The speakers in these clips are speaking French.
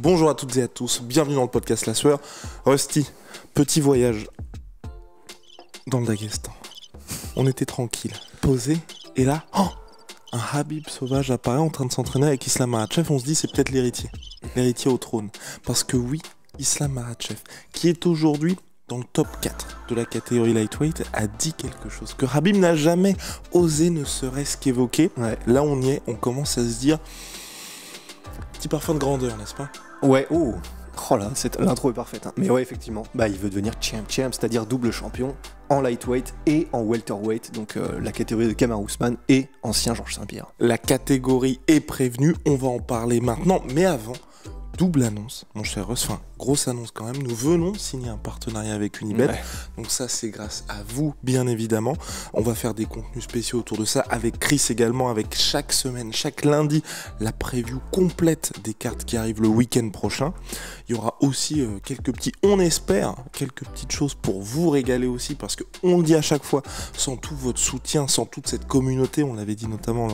Bonjour à toutes et à tous, bienvenue dans le podcast La Sueur. Rusty, petit voyage dans le Daghestan. On était tranquille, posé, et là, un Khabib sauvage apparaît en train de s'entraîner avec Islam Makhachev. On se dit c'est peut-être l'héritier au trône. Parce que oui, Islam Makhachev, qui est aujourd'hui dans le top 4 de la catégorie lightweight, a dit quelque chose que Khabib n'a jamais osé ne serait-ce qu'évoquer. Ouais. Là on y est, on commence à se dire, petit parfum de grandeur, n'est-ce pas? Ouais, oh là, l'intro est parfaite. Hein. Mais ouais, effectivement, il veut devenir champ, c'est-à-dire double champion en lightweight et en welterweight, donc la catégorie de Kamaru Usman et ancien Georges Saint-Pierre. La catégorie est prévenue, on va en parler maintenant, mais avant, double annonce, mon cher Russ, grosse annonce quand même, nous venons de signer un partenariat avec Unibet, donc ça c'est grâce à vous bien évidemment. On va faire des contenus spéciaux autour de ça, avec Chris également, avec chaque semaine, chaque lundi, la preview complète des cartes qui arrivent le week-end prochain. Il y aura aussi quelques petites choses pour vous régaler aussi, parce que on le dit à chaque fois, sans tout votre soutien, sans toute cette communauté, on l'avait dit notamment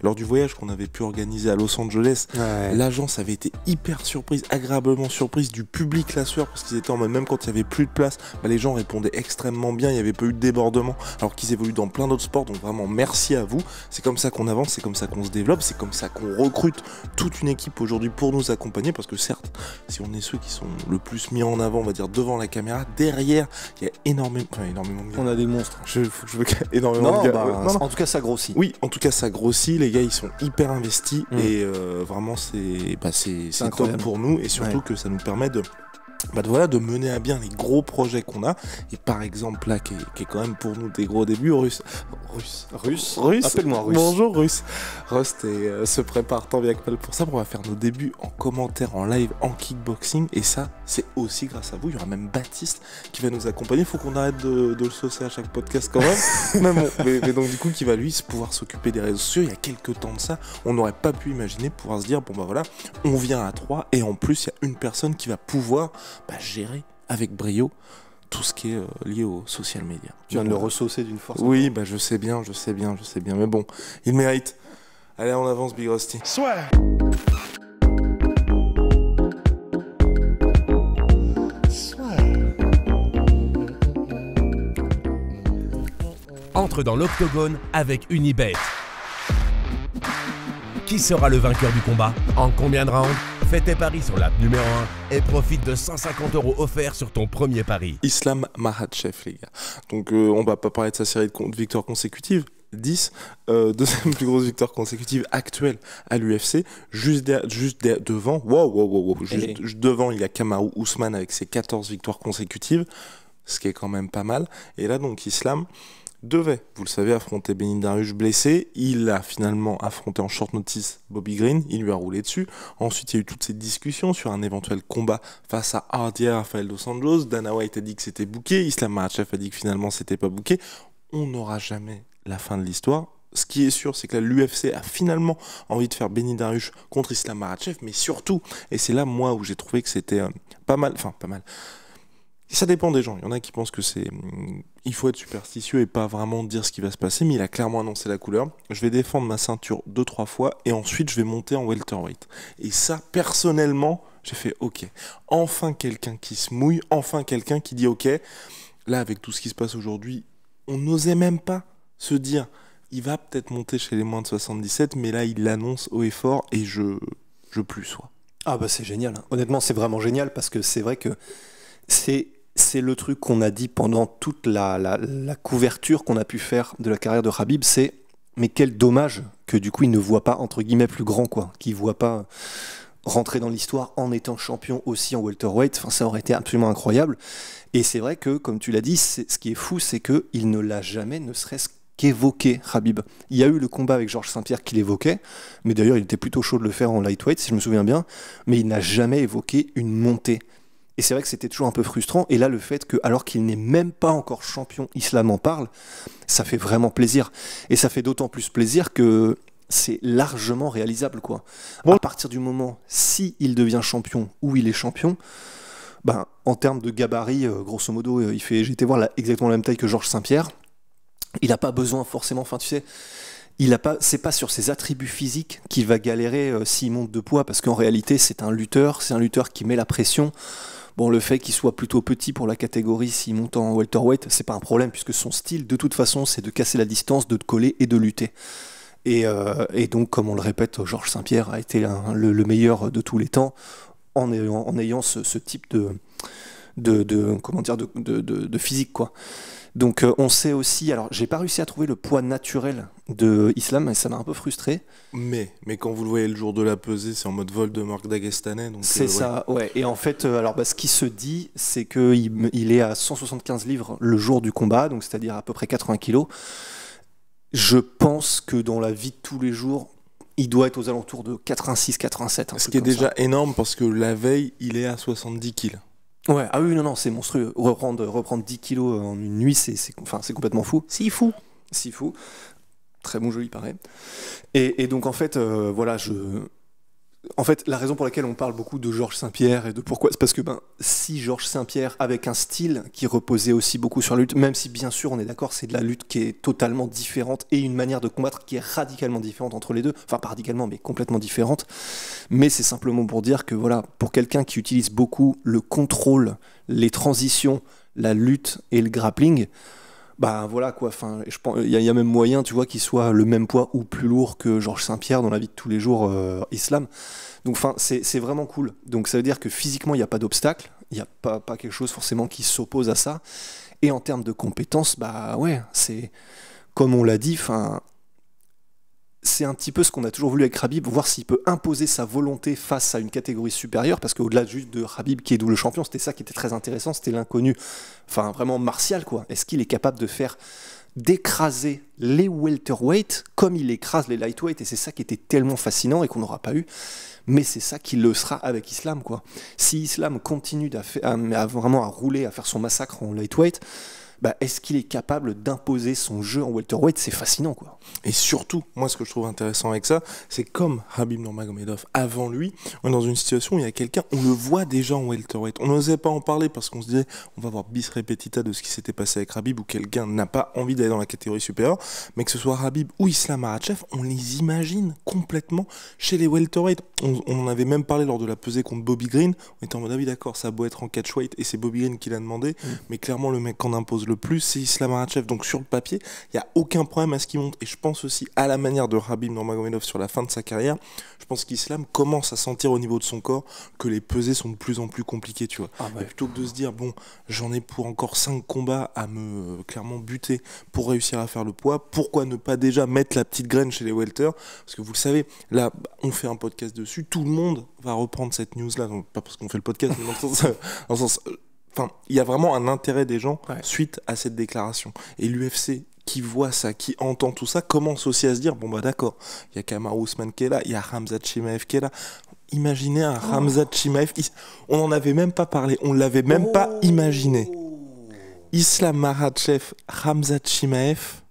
lors du voyage qu'on avait pu organiser à Los Angeles, l'agence avait été hyper surprise, agréablement surprise du public La Sueur, parce qu'ils étaient en mode, même quand il n'y avait plus de place, les gens répondaient extrêmement bien, il n'y avait pas eu de débordement, alors qu'ils évoluent dans plein d'autres sports, donc vraiment merci à vous. C'est comme ça qu'on avance, c'est comme ça qu'on se développe, c'est comme ça qu'on recrute toute une équipe aujourd'hui pour nous accompagner, parce que certes, si on est ceux qui sont le plus mis en avant, on va dire devant la caméra, derrière, il y a énormément de gars. On a des monstres. Je veux énormément de gars. Non. En tout cas, ça grossit. Oui, en tout cas, ça grossit, les gars, ils sont hyper investis, et vraiment, c'est top pour nous, et surtout que ça nous permet de mener à bien les gros projets qu'on a. Et par exemple là, qui est quand même pour nous des gros débuts, Russ. Appelle-moi Russ. Bonjour Russ. Russ se prépare tant bien que mal pour ça. On va faire nos débuts en commentaire, en live, en kickboxing. Et ça, c'est aussi grâce à vous. Il y aura même Baptiste qui va nous accompagner. Faut qu'on arrête de le saucer à chaque podcast quand même. mais donc du coup, qui va lui pouvoir s'occuper des réseaux sociaux. Il y a quelques temps de ça, on n'aurait pas pu imaginer pouvoir se dire, on vient à 3. Et en plus, il y a une personne qui va pouvoir gérer avec brio tout ce qui est lié aux social media. Tu viens de le ressaucer d'une force. Oui, je sais bien, mais bon, il mérite. Allez, on avance, Big Rusty. Soit. Entre dans l'octogone avec Unibet. Qui sera le vainqueur du combat? En combien de rounds? Fais tes paris sur l'app numéro 1 et profite de 150 € offerts sur ton premier pari. Islam Makhachev, les gars. Donc on va pas parler de sa série de victoires consécutives. 10, deuxième plus grosse victoire consécutive actuelle à l'UFC, juste devant, juste devant, il y a Kamaru Usman avec ses 14 victoires consécutives, ce qui est quand même pas mal. Et là donc Islam devait, vous le savez, affronter Benin Dariush blessé. Il a finalement affronté en short notice Bobby Green, il lui a roulé dessus. Ensuite, il y a eu toutes ces discussions sur un éventuel combat face à Hardy Rafael Dos Anjos. Dana White a dit que c'était booké, Islam Makhachev a dit que finalement c'était pas booké. On n'aura jamais la fin de l'histoire. Ce qui est sûr, c'est que l'UFC a finalement envie de faire Benin Dariush contre Islam Makhachev, mais surtout, et c'est là moi où j'ai trouvé que c'était pas mal. Ça dépend des gens. Il y en a qui pensent que il faut être superstitieux et pas vraiment dire ce qui va se passer, mais il a clairement annoncé la couleur. Je vais défendre ma ceinture 2-3 fois et ensuite je vais monter en welterweight. Et ça, personnellement, j'ai fait OK. Enfin quelqu'un qui se mouille, enfin quelqu'un qui dit OK. Là, avec tout ce qui se passe aujourd'hui, on n'osait même pas se dire il va peut-être monter chez les moins de 77, mais là, il l'annonce haut et fort et je plus sois. Ah c'est génial. Honnêtement, c'est vraiment génial parce que c'est vrai que c'est le truc qu'on a dit pendant toute la couverture qu'on a pu faire de la carrière de Khabib, c'est mais quel dommage que du coup il ne voit pas entre guillemets plus grand, qu'il ne voit pas rentrer dans l'histoire en étant champion aussi en welterweight. Ça aurait été absolument incroyable. Et c'est vrai que, comme tu l'as dit, ce qui est fou, c'est qu'il ne l'a jamais ne serait-ce qu'évoqué, Khabib. Il y a eu le combat avec Georges Saint-Pierre qui l'évoquait, mais d'ailleurs il était plutôt chaud de le faire en lightweight si je me souviens bien, mais il n'a jamais évoqué une montée. Et c'est vrai que c'était toujours un peu frustrant. Et là, le fait que, alors qu'il n'est même pas encore champion, Islam en parle, ça fait vraiment plaisir. Et ça fait d'autant plus plaisir que c'est largement réalisable, À partir du moment, si il devient champion ou il est champion, en termes de gabarit, grosso modo, j'ai été voir exactement la même taille que Georges Saint-Pierre. Il n'a pas besoin forcément, c'est pas sur ses attributs physiques qu'il va galérer s'il monte de poids, parce qu'en réalité c'est un lutteur qui met la pression. Bon, le fait qu'il soit plutôt petit pour la catégorie s'il monte en welterweight, c'est pas un problème, puisque son style de toute façon c'est de casser la distance, de te coller et de lutter. Et donc, comme on le répète, Georges Saint-Pierre a été le meilleur de tous les temps en ayant ce type de physique, quoi. Donc on sait aussi, alors j'ai pas réussi à trouver le poids naturel de Islam, et ça m'a un peu frustré. Mais quand vous le voyez le jour de la pesée, c'est en mode Voldemort dagestanais. Donc c'est ça, ouais. Et en fait, alors ce qui se dit, c'est qu'il est à 175 livres le jour du combat, donc c'est-à-dire à peu près 80 kilos. Je pense que dans la vie de tous les jours, il doit être aux alentours de 86-87. Ce qui est déjà énorme, parce que la veille, il est à 70 kilos. Ouais, ah oui, non, c'est monstrueux. Reprendre 10 kilos en une nuit, c'est complètement fou. Si fou. Très bon jeu, il paraît. Et donc, en fait, voilà, En fait, la raison pour laquelle on parle beaucoup de Georges Saint-Pierre et de pourquoi, c'est parce que si Georges Saint-Pierre, avec un style qui reposait aussi beaucoup sur la lutte, même si bien sûr on est d'accord, c'est de la lutte qui est totalement différente et une manière de combattre qui est radicalement différente entre les deux, enfin pas radicalement mais complètement différente, mais c'est simplement pour dire que voilà, pour quelqu'un qui utilise beaucoup le contrôle, les transitions, la lutte et le grappling, voilà quoi, enfin, je pense, il y a même moyen, tu vois, qu'il soit le même poids ou plus lourd que Georges Saint-Pierre dans la vie de tous les jours Islam. Donc enfin, c'est vraiment cool. Donc ça veut dire que physiquement, il n'y a pas d'obstacle, il n'y a pas quelque chose forcément qui s'oppose à ça. Et en termes de compétences, ouais, c'est comme on l'a dit, enfin, c'est un petit peu ce qu'on a toujours voulu avec Khabib, voir s'il peut imposer sa volonté face à une catégorie supérieure, parce qu'au-delà juste de Khabib qui est double champion, c'était ça qui était très intéressant, c'était l'inconnu, enfin vraiment martial, quoi. Est-ce qu'il est capable d'écraser les welterweight comme il écrase les lightweight? Et c'est ça qui était tellement fascinant et qu'on n'aura pas eu, mais c'est ça qui le sera avec Islam, quoi. Si Islam continue vraiment à rouler, à faire son massacre en lightweight, est-ce qu'il est capable d'imposer son jeu en welterweight? C'est fascinant, quoi. Et surtout, moi, ce que je trouve intéressant avec ça, c'est comme Khabib Nurmagomedov, avant lui, on est dans une situation où il y a quelqu'un, on le voit déjà en welterweight. On n'osait pas en parler parce qu'on se disait, on va voir bis repetita de ce qui s'était passé avec Khabib, où quelqu'un n'a pas envie d'aller dans la catégorie supérieure, mais que ce soit Khabib ou Islam Makhachev, on les imagine complètement chez les welterweight. On en avait même parlé lors de la pesée contre Bobby Green. On était en mode, ah oui, d'accord, ça a beau être en catchweight, et c'est Bobby Green qui l'a demandé, mais clairement, le mec qu'on impose le plus, c'est Islam Makhachev. Donc sur le papier, il n'y a aucun problème à ce qu'il monte. Et je pense aussi, à la manière de Khabib Nurmagomedov sur la fin de sa carrière, je pense qu'Islam commence à sentir au niveau de son corps que les pesées sont de plus en plus compliquées, tu vois. Et plutôt que de se dire, bon, j'en ai pour encore 5 combats à me clairement buter pour réussir à faire le poids, pourquoi ne pas déjà mettre la petite graine chez les welters? Parce que vous le savez, là, on fait un podcast dessus, tout le monde va reprendre cette news-là, donc pas parce qu'on fait le podcast, mais dans le sens enfin, il y a vraiment un intérêt des gens suite à cette déclaration. Et l'UFC qui voit ça, qui entend tout ça, commence aussi à se dire, bon d'accord, il y a Kamaru Usman qui est là, il y a Khamzat Chimaev qui est là. Imaginez un Khamzat Chimaev, on n'en avait même pas parlé, on l'avait même pas imaginé. Islam Makhachev, Khamzat Chimaev.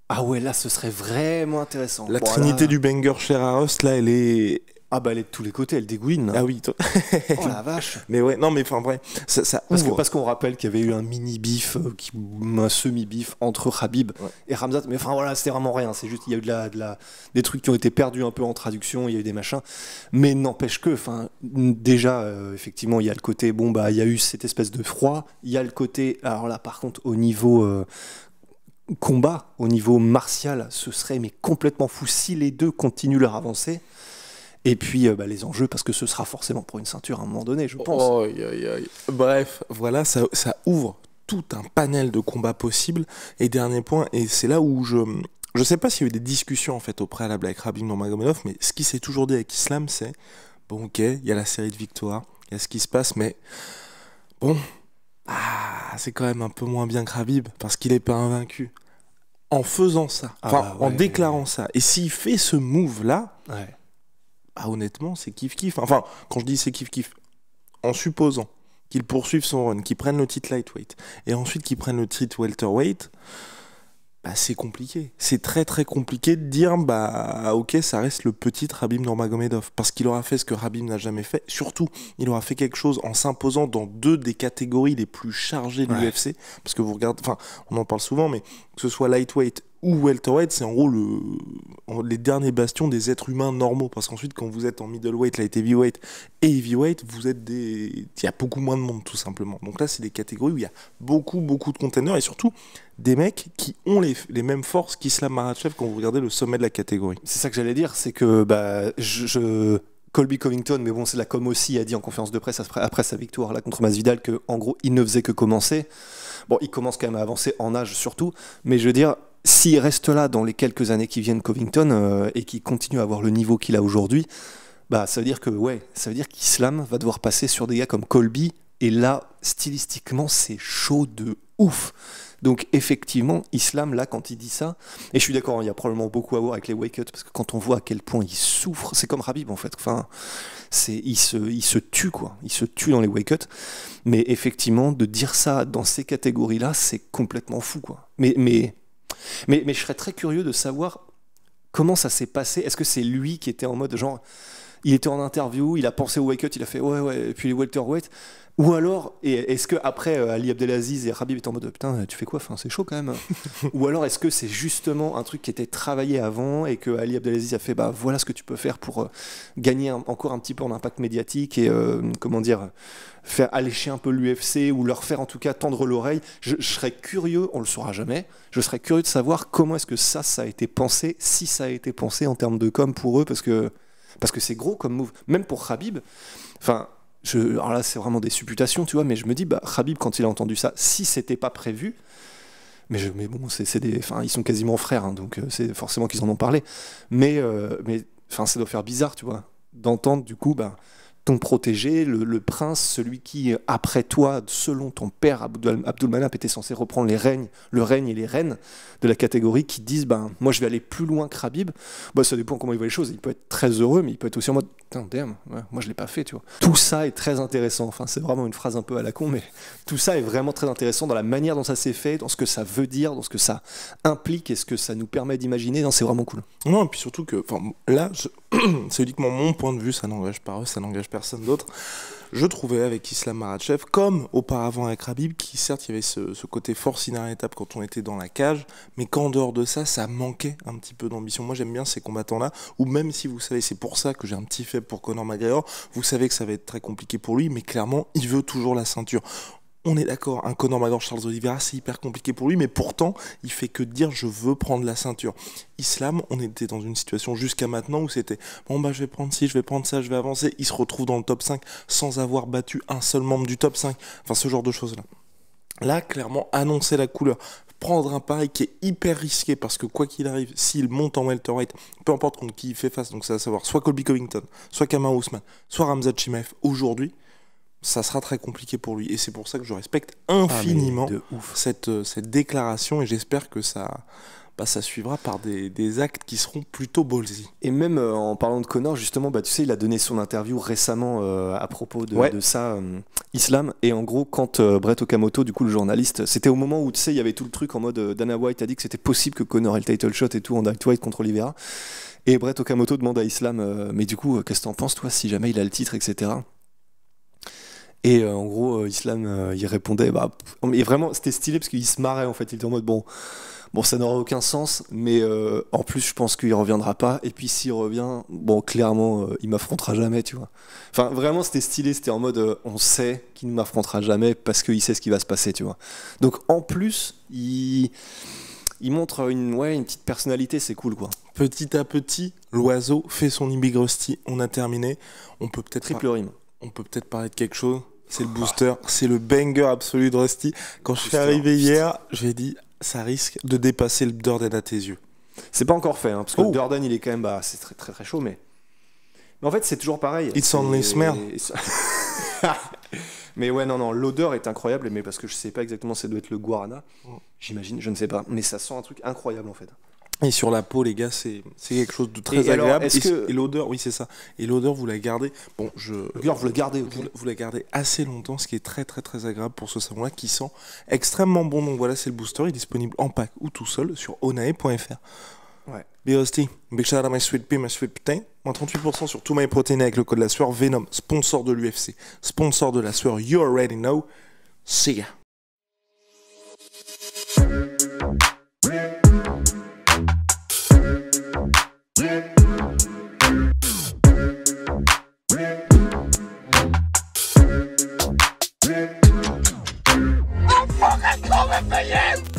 Ah ouais, là ce serait vraiment intéressant. La trinité du banger chez Rarost, là, elle est... elle est de tous les côtés, elle dégouine. Ah oui, oh la vache. Mais ouais, non mais enfin vrai, ça ouvre. Parce qu'on rappelle qu'il y avait eu un mini bif, un semi bif entre Khabib et Khamzat, mais enfin voilà, c'était vraiment rien, c'est juste il y a eu des trucs qui ont été perdus un peu en traduction, il y a eu des machins, mais n'empêche que, enfin déjà effectivement il y a le côté il y a eu cette espèce de froid, il y a le côté, alors là par contre au niveau combat, au niveau martial, ce serait mais complètement fou si les deux continuent leur avancée. Et puis les enjeux, parce que ce sera forcément pour une ceinture à un moment donné, je pense. Bref, voilà, ça ouvre tout un panel de combats possibles. Et dernier point, et c'est là où je sais pas s'il y a eu des discussions en fait au préalable avec Khabib Nurmagomedov, mais ce qui s'est toujours dit avec Islam, c'est bon, ok, il y a la série de victoires, il y a ce qui se passe, mais bon, c'est quand même un peu moins bien que Khabib, parce qu'il est pas invaincu. En faisant ça, en déclarant ça, et s'il fait ce move-là, honnêtement, c'est kiff-kiff. Enfin, quand je dis c'est kiff-kiff, en supposant qu'il poursuive son run, qu'il prenne le titre lightweight, et ensuite qu'il prenne le titre welterweight, c'est compliqué. C'est très très compliqué de dire, ok, ça reste le petit Khabib Nurmagomedov, parce qu'il aura fait ce que Khabib n'a jamais fait. Surtout, il aura fait quelque chose en s'imposant dans 2 des catégories les plus chargées de l'UFC, parce que vous regardez, enfin, on en parle souvent, mais que que ce soit lightweight ou welterweight, c'est en gros les derniers bastions des êtres humains normaux. Parce qu'ensuite, quand vous êtes en middleweight, light heavyweight et heavyweight, il y a beaucoup moins de monde, tout simplement. Donc là, c'est des catégories où il y a beaucoup de contenders et surtout des mecs qui ont les mêmes forces qu'Islam Makhachev quand vous regardez le sommet de la catégorie. C'est ça que j'allais dire, c'est que Colby Covington, mais bon, c'est la com aussi, a dit en conférence de presse après sa victoire là contre Masvidal que en gros, il ne faisait que commencer. Bon, il commence quand même à avancer en âge surtout, mais je veux dire, s'il reste là dans les quelques années qui viennent, Covington, et qu'il continue à avoir le niveau qu'il a aujourd'hui, bah ça veut dire qu'Islam va devoir passer sur des gars comme Colby, et là, stylistiquement, c'est chaud de ouf. Donc effectivement, Islam, là, quand il dit ça, et je suis d'accord, il y a probablement beaucoup à voir avec les wake-ups, parce que quand on voit à quel point il souffre, c'est comme Khabib en fait, enfin, il se tue, quoi, il se tue dans les wake-ups, mais effectivement, de dire ça dans ces catégories-là, c'est complètement fou, quoi. Mais je serais très curieux de savoir comment ça s'est passé, est-ce que c'est lui qui était en mode genre... Il était en interview, il a pensé au wake-up, il a fait ouais, et puis les welterweight. Ou alors, est-ce que après Ali Abdelaziz et Khabib étaient en mode putain, tu fais quoi, enfin, c'est chaud quand même. Ou alors est-ce que c'est justement un truc qui était travaillé avant et que Ali Abdelaziz a fait bah voilà ce que tu peux faire pour gagner encore un petit peu en impact médiatique et comment dire, faire allécher un peu l'UFC ou leur faire en tout cas tendre l'oreille. Je serais curieux, on le saura jamais, je serais curieux de savoir comment est-ce que ça a été pensé, si ça a été pensé en termes de com pour eux, parce que c'est gros comme move, même pour Khabib. Enfin, alors là, c'est vraiment des supputations, tu vois, mais je me dis, bah, Khabib, quand il a entendu ça, si c'était pas prévu, mais bon, enfin, ils sont quasiment frères, hein, donc c'est forcément qu'ils en ont parlé. Mais enfin, ça doit faire bizarre, tu vois, d'entendre du coup, bah, ton protégé, le prince, celui qui, après toi, selon ton père, Abdulmanap, était censé reprendre le règne et les rênes de la catégorie, qui disent, ben, moi je vais aller plus loin que Khabib. Bah, ça dépend comment il voit les choses. Il peut être très heureux, mais il peut être aussi en mode, putain, damn, ouais, moi je l'ai pas fait, tu vois. Tout ça est très intéressant. Enfin, c'est vraiment une phrase un peu à la con, mais tout ça est vraiment très intéressant dans la manière dont ça s'est fait, dans ce que ça veut dire, dans ce que ça implique et ce que ça nous permet d'imaginer. Non, c'est vraiment cool. Non, et puis surtout que, là, c'est uniquement mon point de vue, ça n'engage pas eux, ça n'engage personne d'autre. Je trouvais avec Islam Makhachev, comme auparavant avec Khabib, qui certes il y avait ce côté force inarrêtable quand on était dans la cage, mais qu'en dehors de ça, ça manquait un petit peu d'ambition. Moi j'aime bien ces combattants-là, où même si vous savez, c'est pour ça que j'ai un petit faible pour Conor McGregor, vous savez que ça va être très compliqué pour lui, mais clairement, il veut toujours la ceinture. On est d'accord, un Conor McGregor, Charles Oliveira, c'est hyper compliqué pour lui, mais pourtant, il fait que dire je veux prendre la ceinture. Islam, on était dans une situation jusqu'à maintenant où c'était bon bah je vais prendre ci, je vais prendre ça, je vais avancer. Il se retrouve dans le top 5 sans avoir battu un seul membre du top 5. Enfin, ce genre de choses-là. Là, clairement, annoncer la couleur, prendre un pari qui est hyper risqué parce que quoi qu'il arrive, s'il monte en welterweight, peu importe contre qui il fait face, donc ça va savoir soit Colby Covington, soit Kamaru Usman, soit Khamzat Chimaev aujourd'hui, ça sera très compliqué pour lui. Et c'est pour ça que je respecte infiniment cette déclaration et j'espère que ça suivra par des actes qui seront plutôt ballsy. Et même en parlant de Conor, justement, bah, tu sais, il a donné son interview récemment à propos de ça, Islam. Et en gros, quand Brett Okamoto, du coup, le journaliste, c'était au moment où, tu sais, il y avait tout le truc en mode Dana White a dit que c'était possible que Conor ait le title shot et tout en lightweight contre Oliveira. Et Brett Okamoto demande à Islam, mais du coup, qu'est-ce que t'en penses, toi, si jamais il a le titre, etc. Et en gros, Islam, il répondait, bah, et vraiment, c'était stylé parce qu'il se marrait en fait. Il était en mode, bon, ça n'aura aucun sens, mais en plus, je pense qu'il reviendra pas. Et puis, s'il revient, bon, clairement, il m'affrontera jamais, tu vois. Enfin, vraiment, c'était stylé. C'était en mode, on sait qu'il ne m'affrontera jamais parce qu'il sait ce qui va se passer, tu vois. Donc, en plus, il montre une petite personnalité, c'est cool, quoi. Petit à petit, l'oiseau fait son Big Rusty. On a terminé. On peut peut-être triple rime. On peut peut-être parler de quelque chose. C'est le booster, c'est le banger absolu de Rusty. Quand je suis arrivé hier, j'ai dit, ça risque de dépasser le Durden à tes yeux. C'est pas encore fait, hein, parce que le Durden, il est quand même, c'est très très très chaud, mais en fait, c'est toujours pareil. It's only smell. Mais ouais, non, l'odeur est incroyable, mais parce que je sais pas exactement, ça doit être le guarana, j'imagine, je ne sais pas, mais ça sent un truc incroyable en fait. Et sur la peau, les gars, c'est quelque chose de très agréable. Et l'odeur, oui, c'est ça. Et l'odeur, vous la gardez. Bon, vous la gardez, okay. Vous la gardez assez longtemps, ce qui est très très très agréable pour ce savon-là, qui sent extrêmement bon. Donc voilà, c'est le booster. Il est disponible en pack ou tout seul sur onae.fr. Ouais. BOST, big shout out à my sweet pea, my sweet putain. Moins 38% sur tout my protein avec le code de la sueur. Venom, sponsor de l'UFC, sponsor de la sueur. You already know. See ya. Faut qu'on me paye.